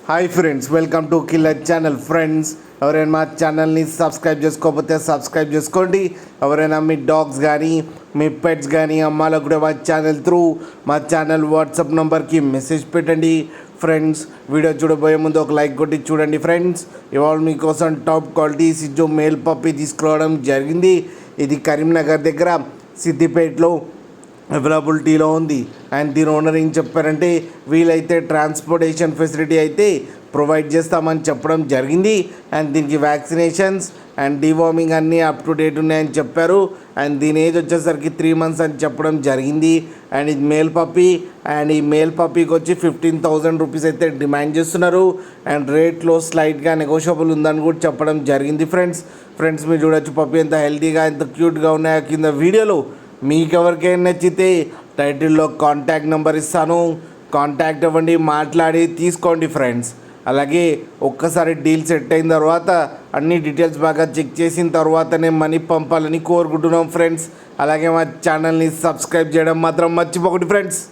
Hi friends, welcome to killer channel. Friends, ఎవరైనా మా ఛానల్ని సబ్స్క్రైబ్ చేసుకోకపోతే సబ్స్క్రైబ్ చేసుకోండి. ఎవరైనా మీ డాగ్స్ కానీ మీ పెట్స్ కానీ అమ్మాలకు కూడా మా ఛానల్ వాట్సాప్ నెంబర్కి మెసేజ్ పెట్టండి. ఫ్రెండ్స్, వీడియో చూడబోయే ముందు ఒక లైక్ కొట్టి చూడండి. ఫ్రెండ్స్, ఇవాళ మీకోసం టాప్ క్వాలిటీ సిజ్జు మేల్ పప్పి తీసుకురావడం జరిగింది. ఇది కరీంనగర్ దగ్గర సిద్దిపేటలో అవైలబిలిటీలో ఉంది. అండ్ దీని ఓనర్ ఏం చెప్పారంటే, వీలైతే ట్రాన్స్పోర్టేషన్ ఫెసిలిటీ అయితే ప్రొవైడ్ చేస్తామని చెప్పడం జరిగింది. అండ్ దీనికి వ్యాక్సినేషన్స్ అండ్ డివార్మింగ్ అన్నీ అప్ టు డేట్ ఉన్నాయని చెప్పారు. అండ్ దీని ఏజ్ వచ్చేసరికి 3 months అని చెప్పడం జరిగింది. అండ్ ఇది మేల్ పప్పీ. అండ్ ఈ మేల్ పప్పీకి వచ్చి 15,000 రూపీస్ అయితే డిమాండ్ చేస్తున్నారు. అండ్ రేట్లో స్లైట్గా నెగోషియబుల్ ఉందని కూడా చెప్పడం జరిగింది. ఫ్రెండ్స్ మీరు చూడొచ్చు పప్పీ ఎంత హెల్తీగా ఎంత క్యూట్గా ఉన్నాయో కింద వీడియోలో. మీకు ఎవరికైనా నచ్చితే టైటిల్లో కాంటాక్ట్ నెంబర్ ఇస్తాను, కాంటాక్ట్ అవ్వండి, మాట్లాడి తీసుకోండి ఫ్రెండ్స్. అలాగే ఒక్కసారి డీల్ సెట్ అయిన తర్వాత అన్ని డీటెయిల్స్ బాగా చెక్ చేసిన తర్వాతనే మనీ పంపాలని కోరుకుంటున్నాం ఫ్రెండ్స్. అలాగే మా ఛానల్ని సబ్స్క్రైబ్ చేయడం మాత్రం మర్చిపోకండి ఫ్రెండ్స్.